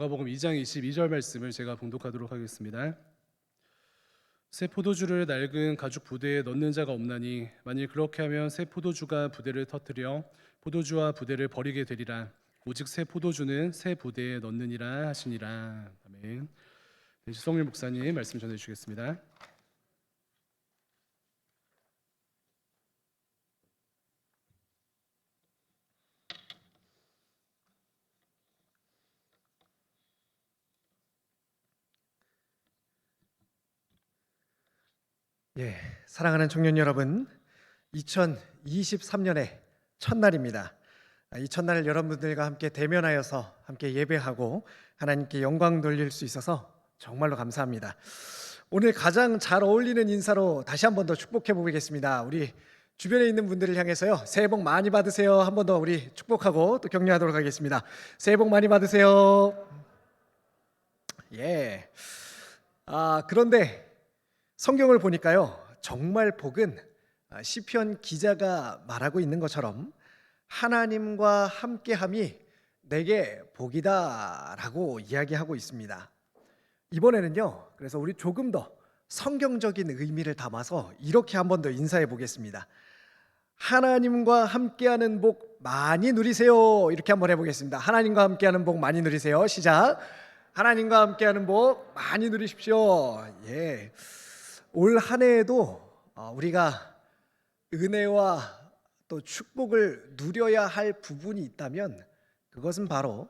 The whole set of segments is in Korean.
마가복음 2장 22절 말씀을 제가 봉독하도록 하겠습니다. 새 포도주를 낡은 가죽 부대에 넣는 자가 없나니 만일 그렇게 하면 새 포도주가 부대를 터뜨려 포도주와 부대를 버리게 되리라. 오직 새 포도주는 새 부대에 넣느니라 하시니라. 아멘. 지성일 목사님 말씀 전해 주시겠습니다. 사랑하는 청년 여러분, 2023년의 첫날입니다. 이 첫날을 여러분들과 함께 대면하여서 함께 예배하고 하나님께 영광 돌릴 수 있어서 정말로 감사합니다. 오늘 가장 잘 어울리는 인사로 다시 한 번 더 축복해 보겠습니다. 우리 주변에 있는 분들을 향해서요, 새해 복 많이 받으세요. 한 번 더 우리 축복하고 또 격려하도록 하겠습니다. 새해 복 많이 받으세요. 그런데 성경을 보니까요, 정말 복은 시편 기자가 말하고 있는 것처럼 하나님과 함께함이 내게 복이다라고 이야기하고 있습니다. 이번에는요, 그래서 우리 조금 더 성경적인 의미를 담아서 이렇게 한 번 더 인사해 보겠습니다. 하나님과 함께하는 복 많이 누리세요. 이렇게 한번 해보겠습니다. 하나님과 함께하는 복 많이 누리세요. 시작. 하나님과 함께하는 복 많이 누리십시오. 올 한 해에도 우리가 은혜와 또 축복을 누려야 할 부분이 있다면 그것은 바로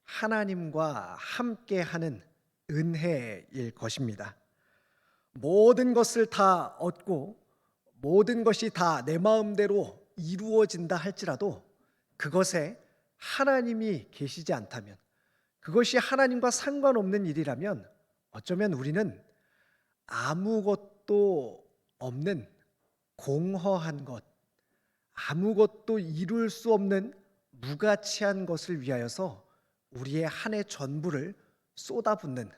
하나님과 함께하는 은혜일 것입니다. 모든 것을 다 얻고 모든 것이 다 내 마음대로 이루어진다 할지라도 그것에 하나님이 계시지 않다면, 그것이 하나님과 상관없는 일이라면 어쩌면 우리는 아무것도 없는 공허한 것, 아무것도 이룰 수 없는 무가치한 것을 위하여서 우리의 한 해 전부를 쏟아붓는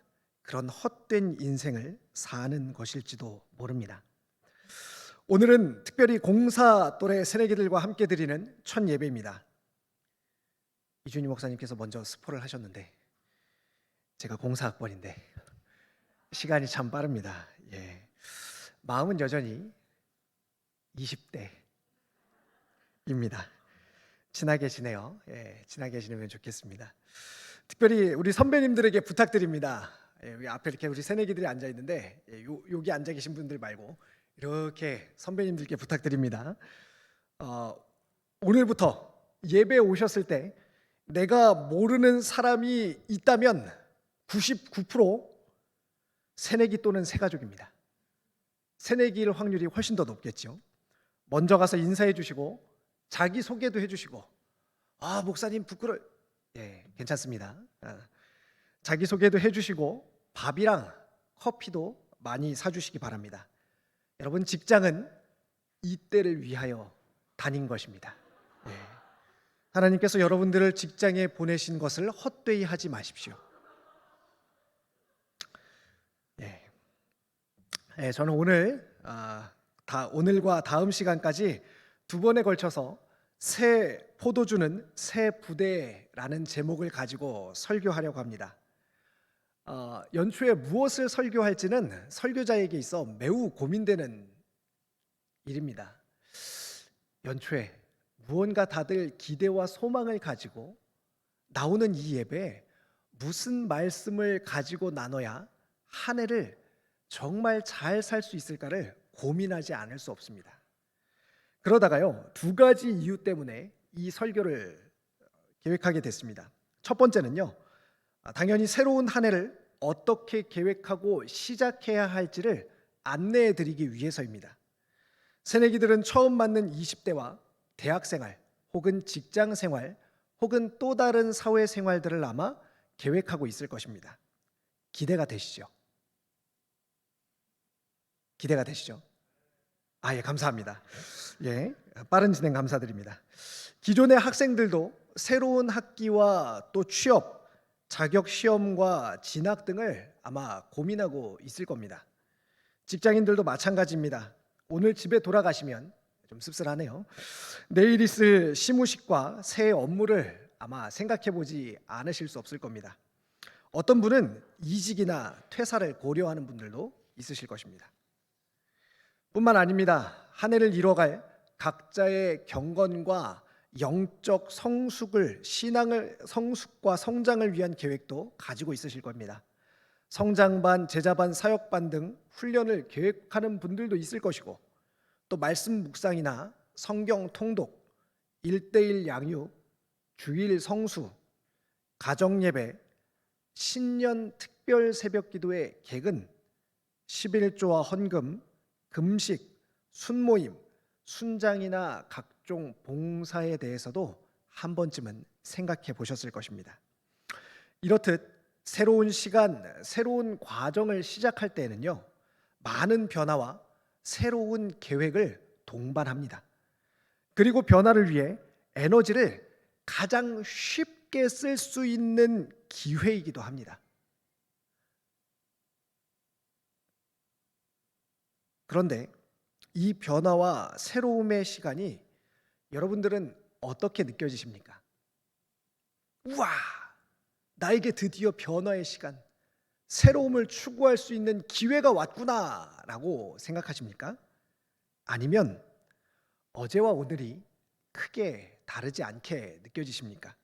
그런 헛된 인생을 사는 것일지도 모릅니다. 오늘은 특별히 공사 또래 새내기들과 함께 드리는 첫 예배입니다. 이준희 목사님께서 먼저 스포를 하셨는데 제가 공사학번인데 시간이 참 빠릅니다. 마음은 여전히 20대입니다. 친하게 지내요. 친하게 지내면 좋겠습니다. 특별히 우리 선배님들에게 부탁드립니다. 여기 앞에 이렇게 우리 새내기들이 앉아 있는데 여기 앉아 계신 분들 말고 이렇게 선배님들께 부탁드립니다. 오늘부터 예배 오셨을 때 내가 모르는 사람이 있다면 99% 새내기 또는 새가족입니다. 새내기일 확률이 훨씬 더 높겠죠. 먼저 가서 인사해 주시고 자기 소개도 해 주시고, 목사님 부끄러워, 괜찮습니다. 자기 소개도 해 주시고 밥이랑 커피도 많이 사주시기 바랍니다. 여러분, 직장은 이때를 위하여 다닌 것입니다. 하나님께서 여러분들을 직장에 보내신 것을 헛되이 하지 마십시오. 저는 오늘과 다음 시간까지 두 번에 걸쳐서 새 포도주는 새 부대라는 제목을 가지고 설교하려고 합니다. 연초에 무엇을 설교할지는 설교자에게 있어 매우 고민되는 일입니다. 연초에 무언가 다들 기대와 소망을 가지고 나오는 이 예배에 무슨 말씀을 가지고 나눠야 한 해를 정말 잘 살 수 있을까를 고민하지 않을 수 없습니다. 그러다가요, 두 가지 이유 때문에 이 설교를 계획하게 됐습니다. 첫 번째는요, 당연히 새로운 한 해를 어떻게 계획하고 시작해야 할지를 안내해 드리기 위해서입니다. 새내기들은 처음 맞는 20대와 대학생활 혹은 직장생활 혹은 또 다른 사회생활들을 아마 계획하고 있을 것입니다. 기대가 되시죠? 기대가 되시죠? 감사합니다. 빠른 진행 감사드립니다. 기존의 학생들도 새로운 학기와 또 취업, 자격 시험과 진학 등을 아마 고민하고 있을 겁니다. 직장인들도 마찬가지입니다. 오늘 집에 돌아가시면 좀 씁쓸하네요. 내일 있을 시무식과 새해 업무를 아마 생각해 보지 않으실 수 없을 겁니다. 어떤 분은 이직이나 퇴사를 고려하는 분들도 있으실 것입니다. 뿐만 아닙니다. 한 해를 이뤄갈 각자의 경건과 영적 성숙과 성장을 위한 계획도 가지고 있으실 겁니다. 성장반, 제자반, 사역반 등 훈련을 계획하는 분들도 있을 것이고, 또 말씀 묵상이나 성경 통독, 1:1 양육, 주일 성수, 가정 예배, 신년 특별 새벽 기도의 개근, 11조와 헌금, 금식, 순모임, 순장이나 각종 봉사에 대해서도 한 번쯤은 생각해 보셨을 것입니다. 이렇듯 새로운 시간, 새로운 과정을 시작할 때에는요, 많은 변화와 새로운 계획을 동반합니다. 그리고 변화를 위해 에너지를 가장 쉽게 쓸 수 있는 기회이기도 합니다. 그런데 이 변화와 새로움의 시간이 여러분들은 어떻게 느껴지십니까? 우와! 나에게 드디어 변화의 시간, 새로움을 추구할 수 있는 기회가 왔구나라고 생각하십니까? 아니면 어제와 오늘이 크게 다르지 않게 느껴지십니까?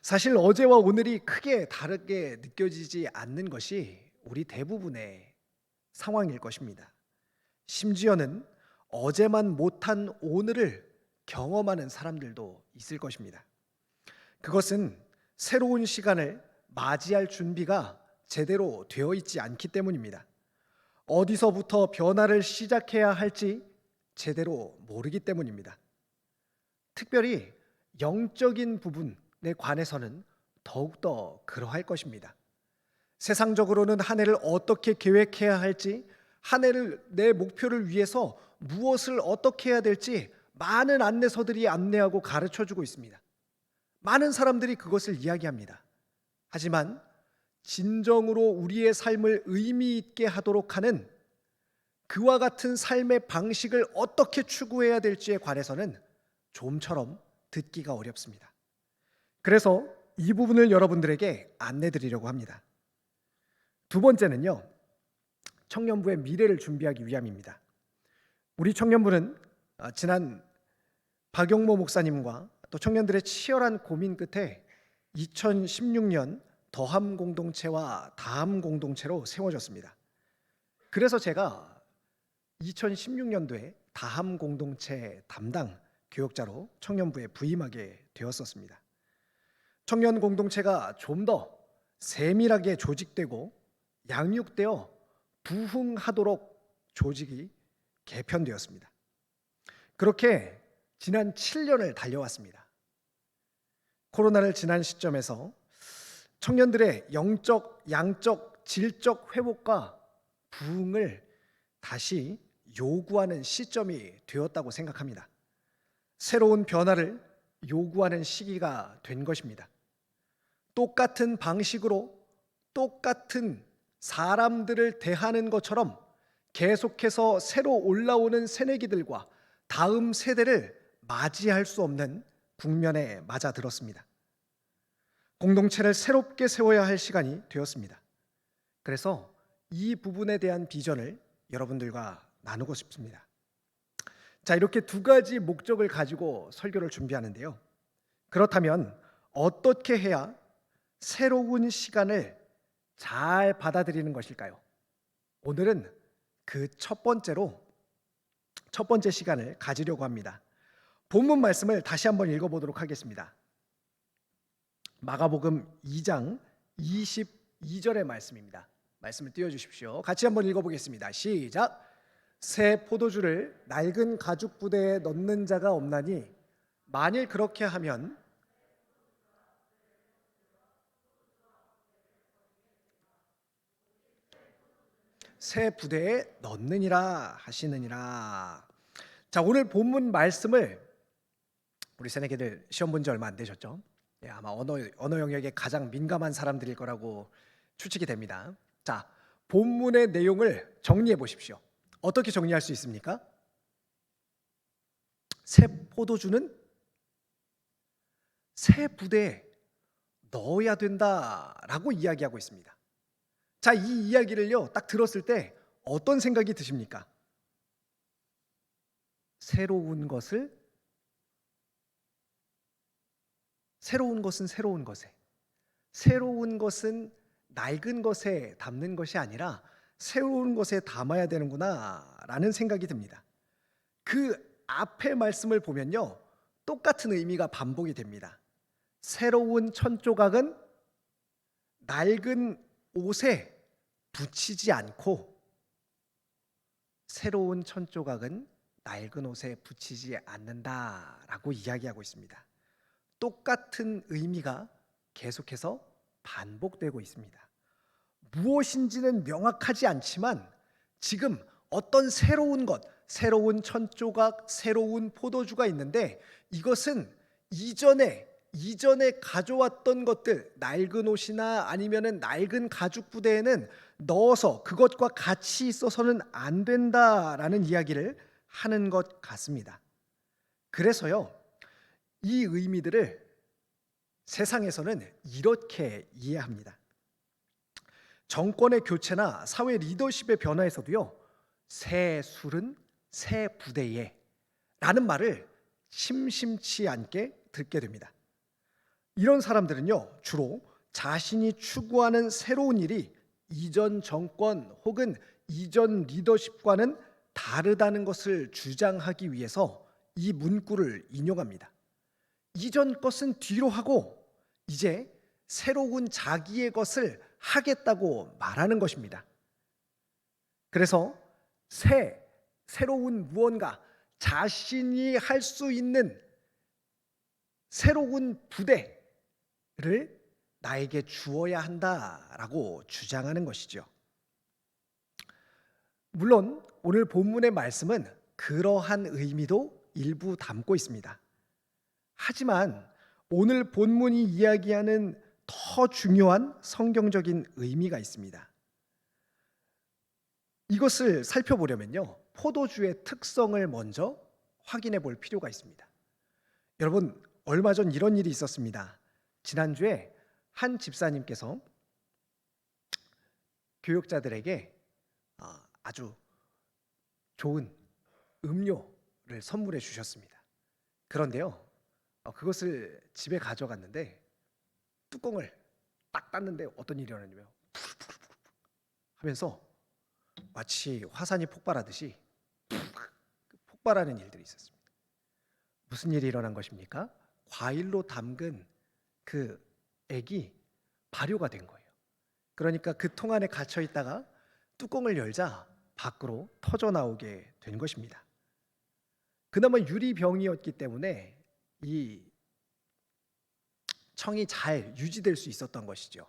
사실 어제와 오늘이 크게 다르게 느껴지지 않는 것이 우리 대부분의 상황일 것입니다. 심지어는 어제만 못한 오늘을 경험하는 사람들도 있을 것입니다. 그것은 새로운 시간을 맞이할 준비가 제대로 되어 있지 않기 때문입니다. 어디서부터 변화를 시작해야 할지 제대로 모르기 때문입니다. 특별히 영적인 부분에 관해서는 더욱더 그러할 것입니다. 세상적으로는 한 해를 어떻게 계획해야 할지, 한 해를 내 목표를 위해서 무엇을 어떻게 해야 될지 많은 안내서들이 안내하고 가르쳐주고 있습니다. 많은 사람들이 그것을 이야기합니다. 하지만 진정으로 우리의 삶을 의미 있게 하도록 하는 그와 같은 삶의 방식을 어떻게 추구해야 될지에 관해서는 좀처럼 듣기가 어렵습니다. 그래서 이 부분을 여러분들에게 안내 드리려고 합니다. 두 번째는요, 청년부의 미래를 준비하기 위함입니다. 우리 청년부는 지난 박용모 목사님과 또 청년들의 치열한 고민 끝에 2016년 더함 공동체와 다함 공동체로 세워졌습니다. 그래서 제가 2016년도에 다함 공동체 담당 교역자로 청년부에 부임하게 되었었습니다. 청년 공동체가 좀 더 세밀하게 조직되고 양육되어 부흥하도록 조직이 개편되었습니다. 그렇게 지난 7년을 달려왔습니다. 코로나를 지난 시점에서 청년들의 영적, 양적, 질적 회복과 부흥을 다시 요구하는 시점이 되었다고 생각합니다. 새로운 변화를 요구하는 시기가 된 것입니다. 똑같은 방식으로 똑같은 사람들을 대하는 것처럼 계속해서 새로 올라오는 새내기들과 다음 세대를 맞이할 수 없는 국면에 맞아들었습니다. 공동체를 새롭게 세워야 할 시간이 되었습니다. 그래서 이 부분에 대한 비전을 여러분들과 나누고 싶습니다. 자, 이렇게 두 가지 목적을 가지고 설교를 준비하는데요. 그렇다면 어떻게 해야 새로운 시간을 잘 받아들이는 것일까요? 오늘은 그 첫 번째 시간을 가지려고 합니다. 본문 말씀을 다시 한번 읽어보도록 하겠습니다. 마가복음 2장 22절의 말씀입니다. 말씀을 띄워주십시오. 같이 한번 읽어보겠습니다. 시작. 새 포도주를 낡은 가죽 부대에 넣는 자가 없나니 만일 그렇게 하면 새 부대에 넣느니라 하시느니라. 자, 오늘 본문 말씀을 우리 새내기들 시험 본 지 얼마 안 되셨죠? 예, 아마 언어 영역에 가장 민감한 사람들일 거라고 추측이 됩니다. 자, 본문의 내용을 정리해 보십시오. 어떻게 정리할 수 있습니까? 새 포도주는 새 부대에 넣어야 된다라고 이야기하고 있습니다. 자, 이 이야기를요, 딱 들었을 때 어떤 생각이 드십니까? 새로운 것은 새로운 것에, 새로운 것은 낡은 것에 담는 것이 아니라 새로운 것에 담아야 되는구나라는 생각이 듭니다. 그 앞의 말씀을 보면요, 똑같은 의미가 반복이 됩니다. 새로운 천조각은 낡은 옷에 붙이지 않고, 새로운 천조각은 낡은 옷에 붙이지 않는다라고 이야기하고 있습니다. 똑같은 의미가 계속해서 반복되고 있습니다. 무엇인지는 명확하지 않지만 지금 어떤 새로운 것, 새로운 천조각, 새로운 포도주가 있는데, 이것은 이전에 가져왔던 것들, 낡은 옷이나 아니면은 낡은 가죽 부대에는 넣어서 그것과 같이 있어서는 안 된다라는 이야기를 하는 것 같습니다. 그래서요, 이 의미들을 세상에서는 이렇게 이해합니다. 정권의 교체나 사회 리더십의 변화에서도요, 새 술은 새 부대에 라는 말을 심심치 않게 듣게 됩니다. 이런 사람들은요, 주로 자신이 추구하는 새로운 일이 이전 정권 혹은 이전 리더십과는 다르다는 것을 주장하기 위해서 이 문구를 인용합니다. 이전 것은 뒤로 하고 이제 새로운 자기의 것을 하겠다고 말하는 것입니다. 그래서 새로운 무언가, 자신이 할 수 있는 새로운 부대를 나에게 주어야 한다라고 주장하는 것이죠. 물론 오늘 본문의 말씀은 그러한 의미도 일부 담고 있습니다. 하지만 오늘 본문이 이야기하는 더 중요한 성경적인 의미가 있습니다. 이것을 살펴보려면요, 포도주의 특성을 먼저 확인해 볼 필요가 있습니다. 여러분, 얼마 전 이런 일이 있었습니다. 지난주에 한 집사님께서 교역자들에게 아주 좋은 음료를 선물해 주셨습니다. 그런데요, 그것을 집에 가져갔는데 뚜껑을 딱 땄는데 어떤 일이 일어나냐면 푸르푸르푸르 하면서 마치 화산이 폭발하듯이 폭발하는 일들이 있었습니다. 무슨 일이 일어난 것입니까? 과일로 담근 그 액이 발효가 된 거예요. 그러니까 그 통 안에 갇혀 있다가 뚜껑을 열자 밖으로 터져 나오게 된 것입니다. 그나마 유리병이었기 때문에 이 청이 잘 유지될 수 있었던 것이죠.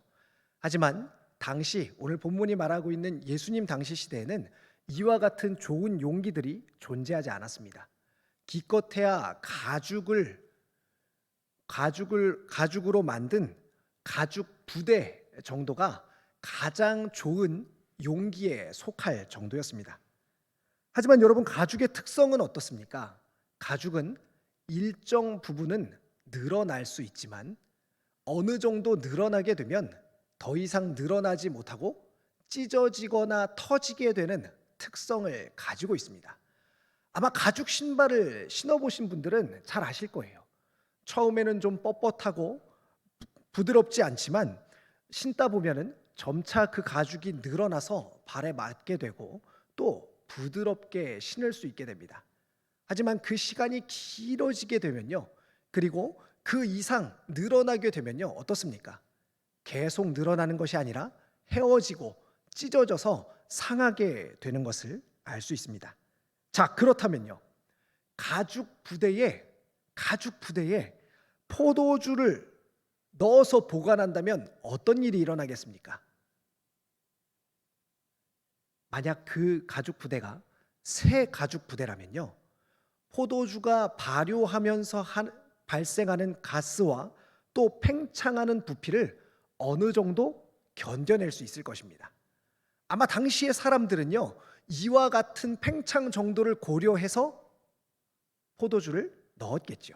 하지만 당시 오늘 본문이 말하고 있는 예수님 당시 시대에는 이와 같은 좋은 용기들이 존재하지 않았습니다. 기껏해야 가죽으로 만든 가죽 부대 정도가 가장 좋은 용기에 속할 정도였습니다. 하지만 여러분, 가죽의 특성은 어떻습니까? 가죽은 일정 부분은 늘어날 수 있지만 어느 정도 늘어나게 되면 더 이상 늘어나지 못하고 찢어지거나 터지게 되는 특성을 가지고 있습니다. 아마 가죽 신발을 신어보신 분들은 잘 아실 거예요. 처음에는 좀 뻣뻣하고 부드럽지 않지만 신다 보면은 점차 그 가죽이 늘어나서 발에 맞게 되고 또 부드럽게 신을 수 있게 됩니다. 하지만 그 시간이 길어지게 되면요, 그리고 그 이상 늘어나게 되면요, 어떻습니까? 계속 늘어나는 것이 아니라 헤어지고 찢어져서 상하게 되는 것을 알 수 있습니다. 자, 그렇다면요, 가죽 부대에 포도주를 넣어서 보관한다면 어떤 일이 일어나겠습니까? 만약 그 가죽 부대가 새 가죽 부대라면요, 포도주가 발효하면서 발생하는 가스와 또 팽창하는 부피를 어느 정도 견뎌낼 수 있을 것입니다. 아마 당시의 사람들은요, 이와 같은 팽창 정도를 고려해서 포도주를 넣었겠죠.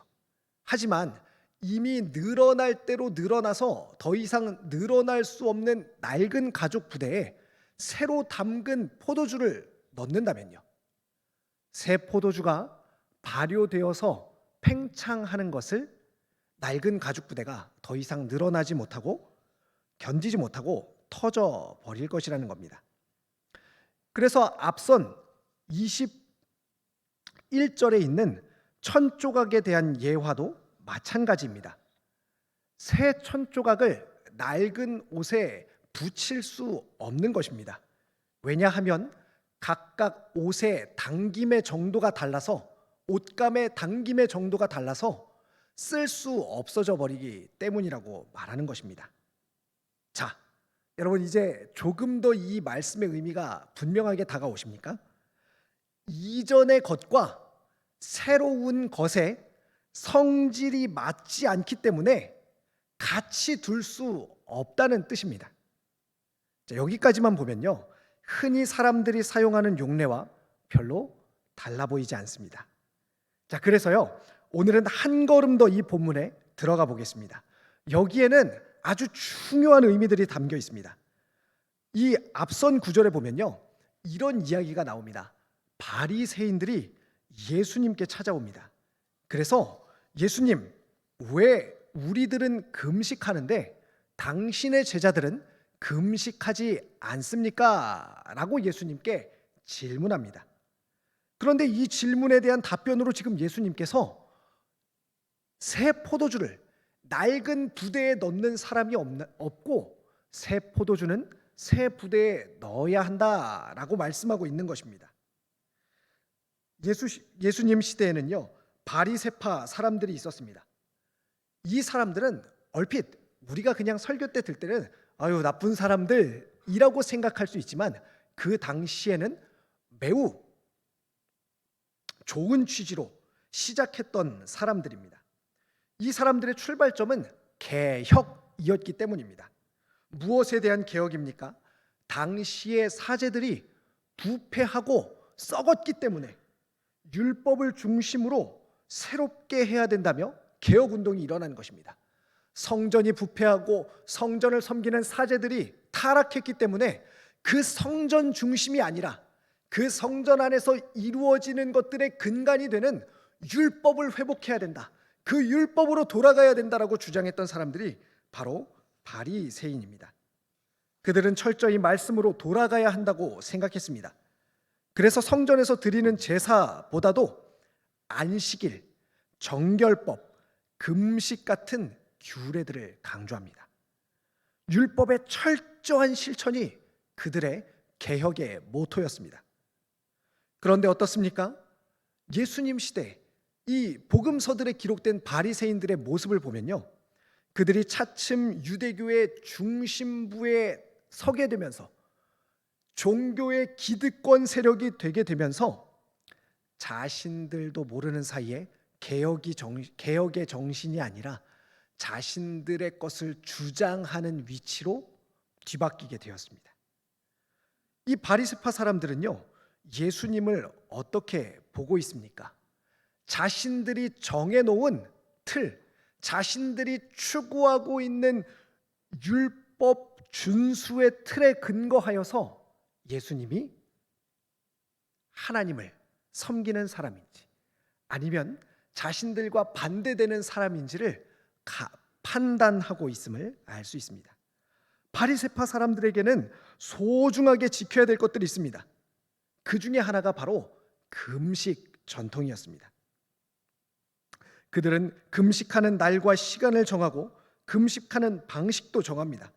하지만 이미 늘어날 대로 늘어나서 더 이상 늘어날 수 없는 낡은 가죽 부대에 새로 담근 포도주를 넣는다면요. 새 포도주가 발효되어서 팽창하는 것을 낡은 가죽 부대가 더 이상 늘어나지 못하고 견디지 못하고 터져 버릴 것이라는 겁니다. 그래서 앞선 21절에 있는 천조각에 대한 예화도 마찬가지입니다. 새 천조각을 낡은 옷에 붙일 수 없는 것입니다. 왜냐하면 각각 옷의 당김의 정도가 달라서, 옷감의 당김의 정도가 달라서 쓸 수 없어져 버리기 때문이라고 말하는 것입니다. 자, 여러분 이제 조금 더 이 말씀의 의미가 분명하게 다가오십니까? 이전의 것과 새로운 것의 성질이 맞지 않기 때문에 같이 둘 수 없다는 뜻입니다. 자, 여기까지만 보면요, 흔히 사람들이 사용하는 용례와 별로 달라 보이지 않습니다. 자, 그래서요, 오늘은 한 걸음 더 이 본문에 들어가 보겠습니다. 여기에는 아주 중요한 의미들이 담겨 있습니다. 이 앞선 구절에 보면요, 이런 이야기가 나옵니다. 바리새인들이 예수님께 찾아옵니다. 그래서 예수님, 왜 우리들은 금식하는데 당신의 제자들은 금식하지 않습니까? 라고 예수님께 질문합니다. 그런데 이 질문에 대한 답변으로 지금 예수님께서 새 포도주를 낡은 부대에 넣는 사람이 없고 새 포도주는 새 부대에 넣어야 한다라고 말씀하고 있는 것입니다. 예수님 시대에는요, 바리새파 사람들이 있었습니다. 이 사람들은 얼핏 우리가 그냥 설교 때 들 때는 아유 나쁜 사람들이라고 생각할 수 있지만 그 당시에는 매우 좋은 취지로 시작했던 사람들입니다. 이 사람들의 출발점은 개혁이었기 때문입니다. 무엇에 대한 개혁입니까? 당시의 사제들이 부패하고 썩었기 때문에 율법을 중심으로 새롭게 해야 된다며 개혁운동이 일어난 것입니다. 성전이 부패하고 성전을 섬기는 사제들이 타락했기 때문에 그 성전 중심이 아니라 그 성전 안에서 이루어지는 것들의 근간이 되는 율법을 회복해야 된다. 그 율법으로 돌아가야 된다라고 주장했던 사람들이 바로 바리새인입니다. 그들은 철저히 말씀으로 돌아가야 한다고 생각했습니다. 그래서 성전에서 드리는 제사보다도 안식일, 정결법, 금식 같은 규례들을 강조합니다. 율법의 철저한 실천이 그들의 개혁의 모토였습니다. 그런데 어떻습니까? 예수님 시대 이 복음서들에 기록된 바리새인들의 모습을 보면요, 그들이 차츰 유대교의 중심부에 서게 되면서 종교의 기득권 세력이 되게 되면서 자신들도 모르는 사이에 개혁의 정신이 아니라 자신들의 것을 주장하는 위치로 뒤바뀌게 되었습니다. 이 바리새파 사람들은요, 예수님을 어떻게 보고 있습니까? 자신들이 정해놓은 틀, 자신들이 추구하고 있는 율법 준수의 틀에 근거하여서 예수님이 하나님을 섬기는 사람인지 아니면 자신들과 반대되는 사람인지를 판단하고 있음을 알 수 있습니다. 바리새파 사람들에게는 소중하게 지켜야 될 것들이 있습니다. 그 중에 하나가 바로 금식 전통이었습니다. 그들은 금식하는 날과 시간을 정하고 금식하는 방식도 정합니다.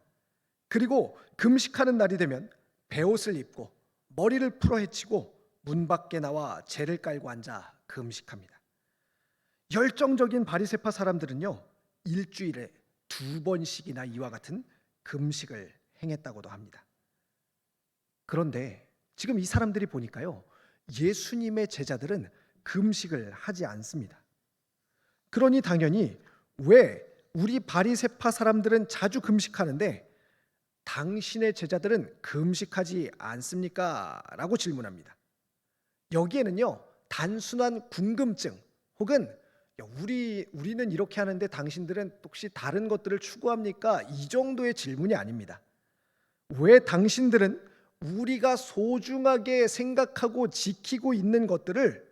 그리고 금식하는 날이 되면 베옷을 입고 머리를 풀어헤치고 문 밖에 나와 재를 깔고 앉아 금식합니다. 열정적인 바리새파 사람들은요, 일주일에 2번씩이나 이와 같은 금식을 행했다고도 합니다. 그런데 지금 이 사람들이 보니까요, 예수님의 제자들은 금식을 하지 않습니다. 그러니 당연히 왜 우리 바리새파 사람들은 자주 금식하는데 당신의 제자들은 금식하지 않습니까? 라고 질문합니다. 여기에는요, 단순한 궁금증 혹은 야, 우리는 이렇게 하는데 당신들은 혹시 다른 것들을 추구합니까? 이 정도의 질문이 아닙니다. 왜 당신들은 우리가 소중하게 생각하고 지키고 있는 것들을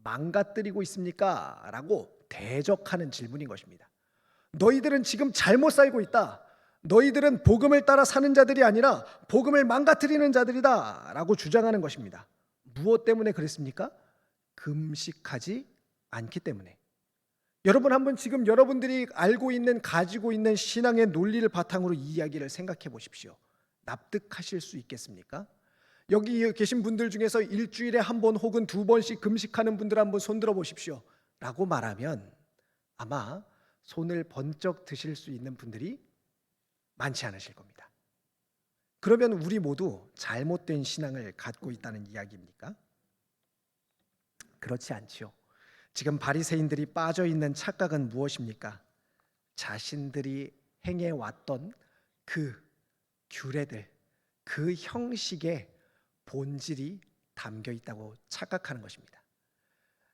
망가뜨리고 있습니까? 라고 대적하는 질문인 것입니다. 너희들은 지금 잘못 살고 있다. 너희들은 복음을 따라 사는 자들이 아니라 복음을 망가뜨리는 자들이다. 라고 주장하는 것입니다. 무엇 때문에 그랬습니까? 금식하지 않기 때문에. 여러분 한번 지금 여러분들이 알고 있는 가지고 있는 신앙의 논리를 바탕으로 이 이야기를 생각해 보십시오. 납득하실 수 있겠습니까? 여기 계신 분들 중에서 일주일에 한 번 혹은 두 번씩 금식하는 분들 한번 손들어 보십시오. 라고 말하면 아마 손을 번쩍 드실 수 있는 분들이 많지 않으실 겁니다. 그러면 우리 모두 잘못된 신앙을 갖고 있다는 이야기입니까? 그렇지 않지요. 지금 바리새인들이 빠져 있는 착각은 무엇입니까? 자신들이 행해 왔던 그 규례들, 그 형식에 본질이 담겨 있다고 착각하는 것입니다.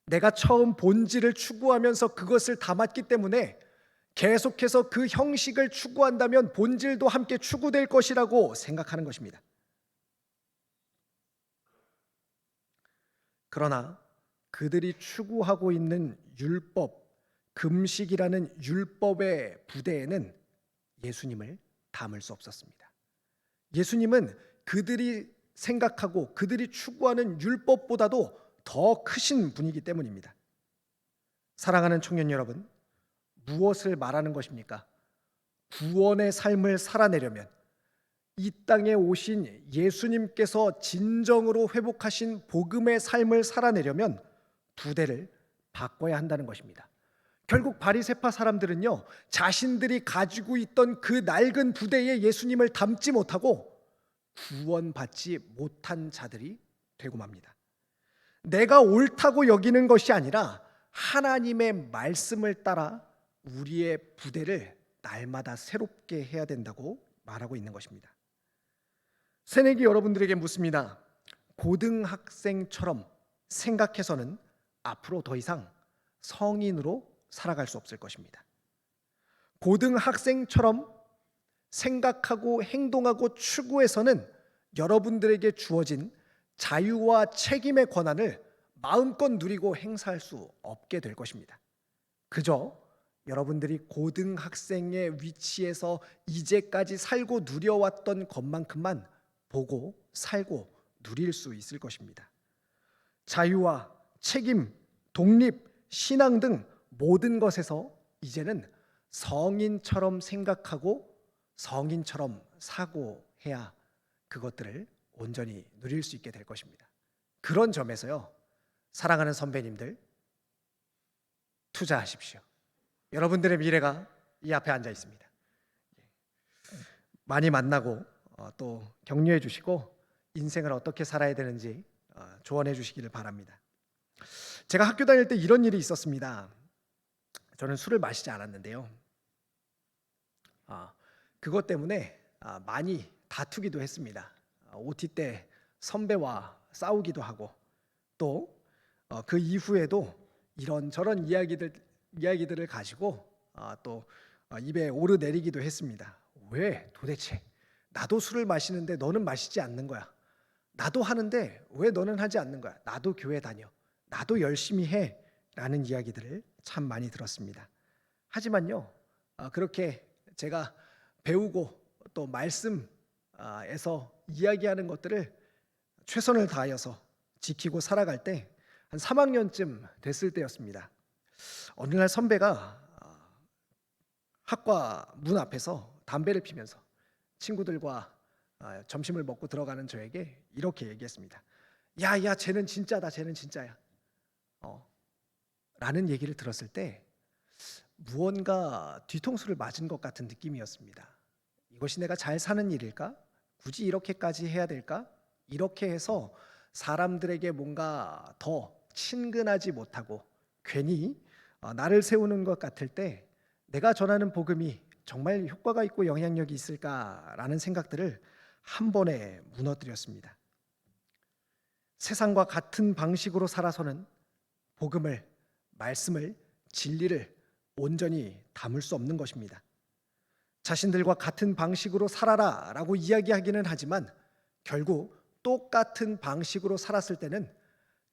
내가 처음 본질을 추구하면서 그것을 담았기 때문에 계속해서 그 형식을 추구한다면 본질도 함께 추구될 것이라고 생각하는 것입니다. 그러나 그들이 추구하고 있는 율법, 금식이라는 율법의 부대에는 예수님을 담을 수 없었습니다. 예수님은 그들이 생각하고 그들이 추구하는 율법보다도 더 크신 분이기 때문입니다. 사랑하는 청년 여러분, 무엇을 말하는 것입니까? 구원의 삶을 살아내려면 이 땅에 오신 예수님께서 진정으로 회복하신 복음의 삶을 살아내려면 부대를 바꿔야 한다는 것입니다. 결국 바리새파 사람들은요, 자신들이 가지고 있던 그 낡은 부대에 예수님을 담지 못하고 구원받지 못한 자들이 되고 맙니다. 내가 옳다고 여기는 것이 아니라 하나님의 말씀을 따라 우리의 부대를 날마다 새롭게 해야 된다고 말하고 있는 것입니다. 새내기 여러분들에게 묻습니다. 고등학생처럼 생각해서는 앞으로 더 이상 성인으로 살아갈 수 없을 것입니다. 고등학생처럼 생각하고 행동하고 추구해서는 여러분들에게 주어진 자유와 책임의 권한을 마음껏 누리고 행사할 수 없게 될 것입니다. 그저 여러분들이 고등학생의 위치에서 이제까지 살고 누려왔던 것만큼만 보고 살고 누릴 수 있을 것입니다. 자유와 책임, 독립, 신앙 등 모든 것에서 이제는 성인처럼 생각하고 성인처럼 사고해야 그것들을 온전히 누릴 수 있게 될 것입니다. 그런 점에서요, 사랑하는 선배님들, 투자하십시오. 여러분들의 미래가 이 앞에 앉아 있습니다. 많이 만나고 또 격려해 주시고 인생을 어떻게 살아야 되는지 조언해 주시기를 바랍니다. 제가 학교 다닐 때 이런 일이 있었습니다. 저는 술을 마시지 않았는데요. 그것 때문에 많이 다투기도 했습니다. OT 때 선배와 싸우기도 하고 또 그 이후에도 이런저런 이야기들을 가지고 또 입에 오르내리기도 했습니다. 왜 도대체 나도 술을 마시는데 너는 마시지 않는 거야? 나도 하는데 왜 너는 하지 않는 거야? 나도 교회 다녀. 나도 열심히 해. 라는 이야기들을 참 많이 들었습니다. 하지만요, 그렇게 제가 배우고 또 말씀에서 이야기하는 것들을 최선을 다하여서 지키고 살아갈 때 한 3학년쯤 됐을 때였습니다. 어느 날 선배가 학과 문 앞에서 담배를 피면서 친구들과 점심을 먹고 들어가는 저에게 이렇게 얘기했습니다. 야, 쟤는 진짜다. 쟤는 진짜야. 라는 얘기를 들었을 때 무언가 뒤통수를 맞은 것 같은 느낌이었습니다. 이것이 내가 잘 사는 일일까? 굳이 이렇게까지 해야 될까? 이렇게 해서 사람들에게 뭔가 더 친근하지 못하고 괜히 나를 세우는 것 같을 때 내가 전하는 복음이 정말 효과가 있고 영향력이 있을까라는 생각들을 한 번에 무너뜨렸습니다. 세상과 같은 방식으로 살아서는 복음을, 말씀을 진리를 온전히 담을 수 없는 것입니다. 자신들과 같은 방식으로 살아라라고 이야기하기는 하지만 결국 똑같은 방식으로 살았을 때는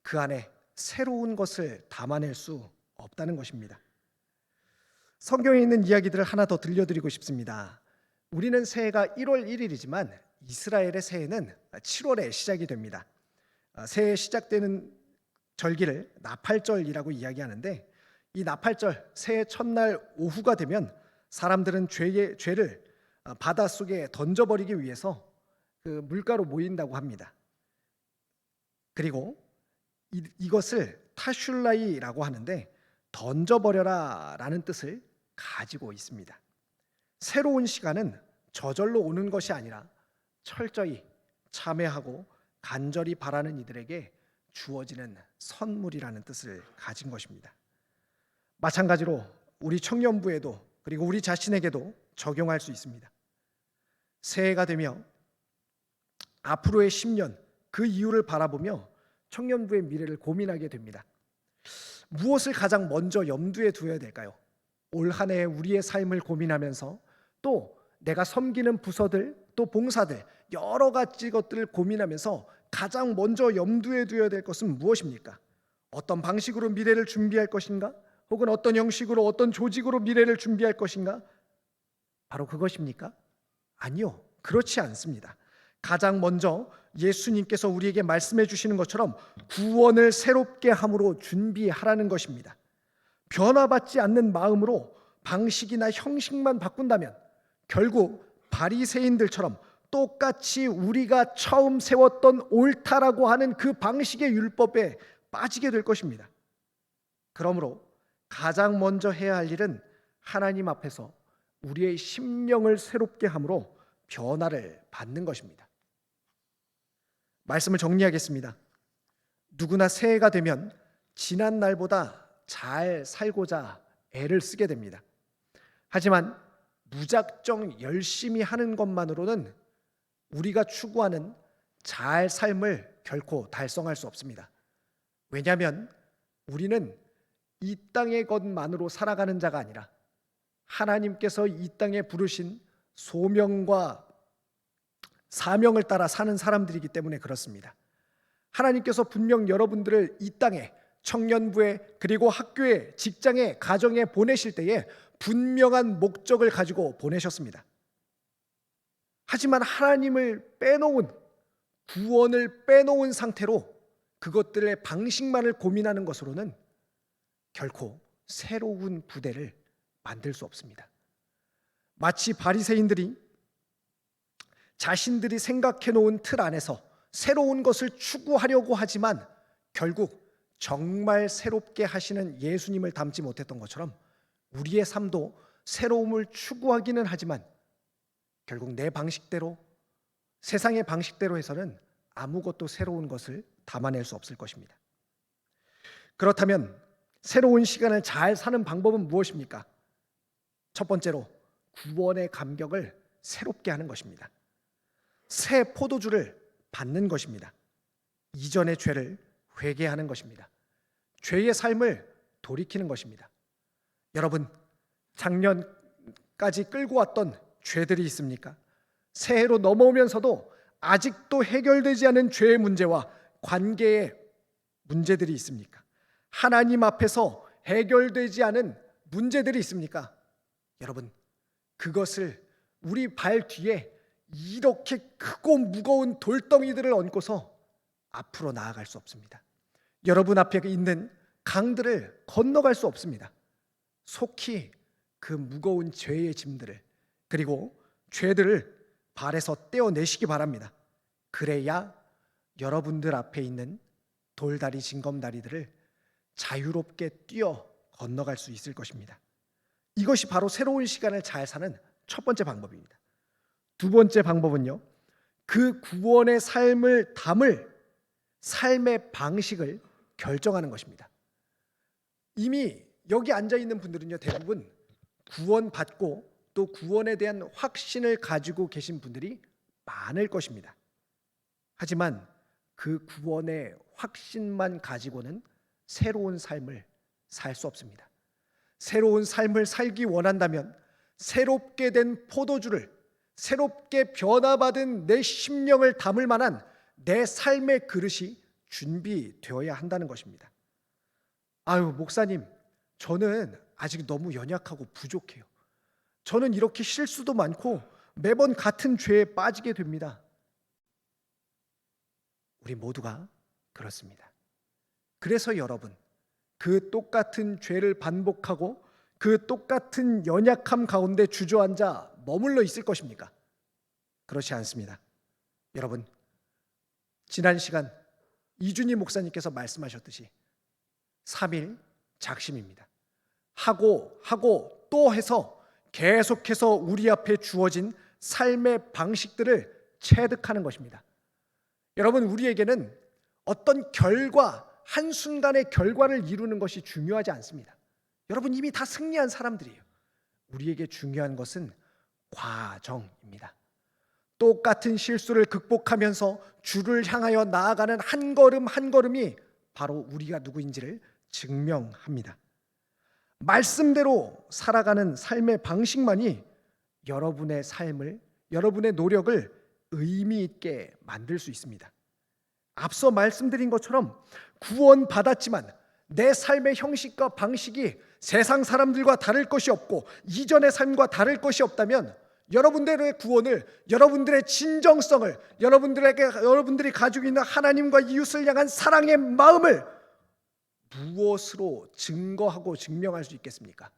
그 안에 새로운 것을 담아낼 수 없다는 것입니다. 성경에 있는 이야기들을 하나 더 들려드리고 싶습니다. 우리는 새해가 1월 1일이지만 이스라엘의 새해는 7월에 시작이 됩니다. 새해 시작되는 절기를 나팔절이라고 이야기하는데, 이 나팔절 새해 첫날 오후가 되면 사람들은 죄를 바닷속에 던져버리기 위해서 그 물가로 모인다고 합니다. 그리고 이것을 타슐라이라고 하는데 던져버려라 라는 뜻을 가지고 있습니다. 새로운 시간은 저절로 오는 것이 아니라 철저히 참회하고 간절히 바라는 이들에게 주어지는 선물이라는 뜻을 가진 것입니다. 마찬가지로 우리 청년부에도 그리고 우리 자신에게도 적용할 수 있습니다. 새해가 되며 앞으로의 10년 그 이후를 바라보며 청년부의 미래를 고민하게 됩니다. 무엇을 가장 먼저 염두에 두어야 될까요? 올 한 해 우리의 삶을 고민하면서 또 내가 섬기는 부서들 또 봉사들 여러 가지 것들을 고민하면서 가장 먼저 염두에 두어야 될 것은 무엇입니까? 어떤 방식으로 미래를 준비할 것인가? 혹은 어떤 형식으로 어떤 조직으로 미래를 준비할 것인가? 바로 그것입니까? 아니요, 그렇지 않습니다. 가장 먼저 예수님께서 우리에게 말씀해 주시는 것처럼 구원을 새롭게 함으로 준비하라는 것입니다. 변화받지 않는 마음으로 방식이나 형식만 바꾼다면 결국 바리새인들처럼 똑같이 우리가 처음 세웠던 옳다라고 하는 그 방식의 율법에 빠지게 될 것입니다. 그러므로 가장 먼저 해야 할 일은 하나님 앞에서 우리의 심령을 새롭게 함으로 변화를 받는 것입니다. 말씀을 정리하겠습니다. 누구나 새해가 되면 지난 날보다 잘 살고자 애를 쓰게 됩니다. 하지만 무작정 열심히 하는 것만으로는 우리가 추구하는 잘 삶을 결코 달성할 수 없습니다. 왜냐하면 우리는 이 땅의 것만으로 살아가는 자가 아니라 하나님께서 이 땅에 부르신 소명과 사명을 따라 사는 사람들이기 때문에 그렇습니다. 하나님께서 분명 여러분들을 이 땅에 청년부에 그리고 학교에 직장에 가정에 보내실 때에 분명한 목적을 가지고 보내셨습니다. 하지만 하나님을 빼놓은 구원을 빼놓은 상태로 그것들의 방식만을 고민하는 것으로는 결코 새로운 부대를 만들 수 없습니다. 마치 바리새인들이 자신들이 생각해 놓은 틀 안에서 새로운 것을 추구하려고 하지만 결국 정말 새롭게 하시는 예수님을 닮지 못했던 것처럼 우리의 삶도 새로움을 추구하기는 하지만 결국 내 방식대로 세상의 방식대로 해서는 아무것도 새로운 것을 담아낼 수 없을 것입니다. 그렇다면 새로운 시간을 잘 사는 방법은 무엇입니까? 첫 번째로 구원의 감격을 새롭게 하는 것입니다. 새 포도주를 받는 것입니다. 이전의 죄를 회개하는 것입니다. 죄의 삶을 돌이키는 것입니다. 여러분, 작년까지 끌고 왔던 죄들이 있습니까? 새해로 넘어오면서도 아직도 해결되지 않은 죄의 문제와 관계의 문제들이 있습니까? 하나님 앞에서 해결되지 않은 문제들이 있습니까? 여러분, 그것을 우리 발 뒤에 이렇게 크고 무거운 돌덩이들을 얹고서 앞으로 나아갈 수 없습니다. 여러분 앞에 있는 강들을 건너갈 수 없습니다. 속히 그 무거운 죄의 짐들을 그리고 죄들을 발에서 떼어내시기 바랍니다. 그래야 여러분들 앞에 있는 돌다리 징검다리들을 자유롭게 뛰어 건너갈 수 있을 것입니다. 이것이 바로 새로운 시간을 잘 사는 첫 번째 방법입니다. 두 번째 방법은요, 그 구원의 삶을 담을 삶의 방식을 결정하는 것입니다. 이미 여기 앉아 있는 분들은요, 대부분 구원받고 또 구원에 대한 확신을 가지고 계신 분들이 많을 것입니다. 하지만 그 구원의 확신만 가지고는 새로운 삶을 살 수 없습니다. 새로운 삶을 살기 원한다면 새롭게 된 포도주를, 새롭게 변화받은 내 심령을 담을 만한 내 삶의 그릇이 준비되어야 한다는 것입니다. 아유, 목사님, 저는 아직 너무 연약하고 부족해요. 저는 이렇게 실수도 많고 매번 같은 죄에 빠지게 됩니다. 우리 모두가 그렇습니다. 그래서 여러분, 그 똑같은 죄를 반복하고 그 똑같은 연약함 가운데 주저앉아 머물러 있을 것입니까? 그렇지 않습니다. 여러분, 지난 시간 이준희 목사님께서 말씀하셨듯이 3일 작심입니다. 하고 또 해서 계속해서 우리 앞에 주어진 삶의 방식들을 체득하는 것입니다. 여러분, 우리에게는 어떤 결과, 한순간의 결과를 이루는 것이 중요하지 않습니다. 여러분, 이미 다 승리한 사람들이에요. 우리에게 중요한 것은 과정입니다. 똑같은 실수를 극복하면서 주를 향하여 나아가는 한 걸음 한 걸음이 바로 우리가 누구인지를 증명합니다. 말씀대로 살아가는 삶의 방식만이 여러분의 삶을, 여러분의 노력을 의미 있게 만들 수 있습니다. 앞서 말씀드린 것처럼 구원받았지만 내 삶의 형식과 방식이 세상 사람들과 다를 것이 없고 이전의 삶과 다를 것이 없다면 여러분들의 구원을, 여러분들의 진정성을, 여러분들이 가지고 있는 하나님과 이웃을 향한 사랑의 마음을 무엇으로 증거하고 증명할 수 있겠습니까?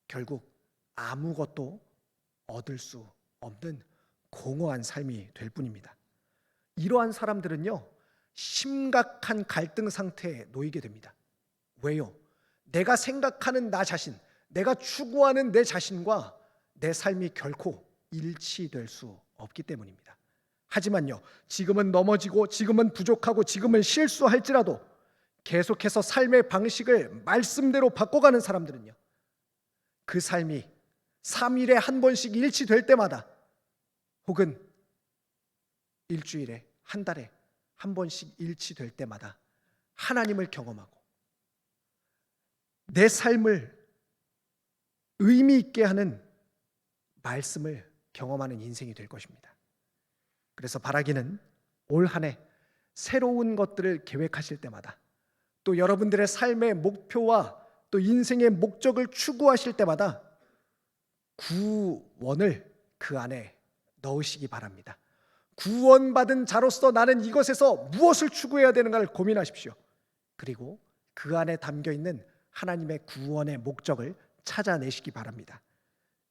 결국 아무것도 얻을 수 없는 공허한 삶이 될 뿐입니다. 이러한 사람들은요, 심각한 갈등 상태에 놓이게 됩니다. 왜요? 내가 생각하는 나 자신, 내가 추구하는 내 자신과 내 삶이 결코 일치될 수 없기 때문입니다. 하지만요, 지금은 넘어지고 지금은 부족하고 지금은 실수할지라도 계속해서 삶의 방식을 말씀대로 바꿔가는 사람들은요, 그 삶이 3일에 한 번씩 일치될 때마다 혹은 일주일에, 한 달에 한 번씩 일치될 때마다 하나님을 경험하고 내 삶을 의미 있게 하는 말씀을 경험하는 인생이 될 것입니다. 그래서 바라기는 올 한 해 새로운 것들을 계획하실 때마다, 또 여러분들의 삶의 목표와 또 인생의 목적을 추구하실 때마다 구원을 그 안에 넣으시기 바랍니다. 구원받은 자로서 나는 이것에서 무엇을 추구해야 되는가를 고민하십시오. 그리고 그 안에 담겨있는 하나님의 구원의 목적을 찾아내시기 바랍니다.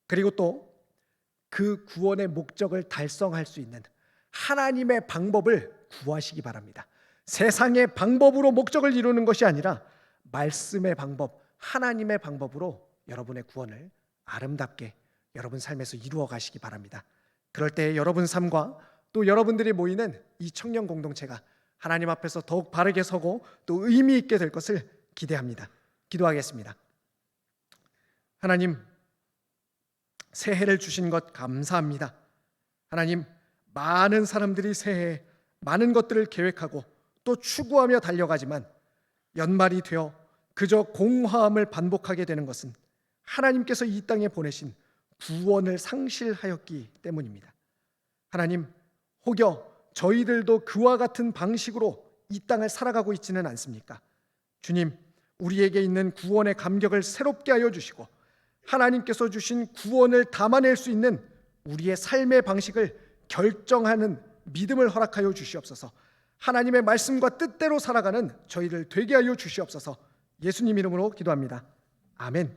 그리고 또 그 구원의 목적을 달성할 수 있는 하나님의 방법을 구하시기 바랍니다. 세상의 방법으로 목적을 이루는 것이 아니라 말씀의 방법, 하나님의 방법으로 여러분의 구원을 아름답게 여러분 삶에서 이루어 가시기 바랍니다. 그럴 때 여러분 삶과 또 여러분들이 모이는 이 청년 공동체가 하나님 앞에서 더욱 바르게 서고 또 의미 있게 될 것을 기대합니다. 기도하겠습니다. 하나님, 새해를 주신 것 감사합니다. 하나님, 많은 사람들이 새해에 많은 것들을 계획하고 또 추구하며 달려가지만 연말이 되어 그저 공허함을 반복하게 되는 것은 하나님께서 이 땅에 보내신 구원을 상실하였기 때문입니다. 하나님, 혹여 저희들도 그와 같은 방식으로 이 땅을 살아가고 있지는 않습니까? 주님, 우리에게 있는 구원의 감격을 새롭게 하여 주시고 하나님께서 주신 구원을 담아낼 수 있는 우리의 삶의 방식을 결정하는 믿음을 허락하여 주시옵소서. 하나님의 말씀과 뜻대로 살아가는 저희를 되게 하여 주시옵소서. 예수님 이름으로 기도합니다. 아멘.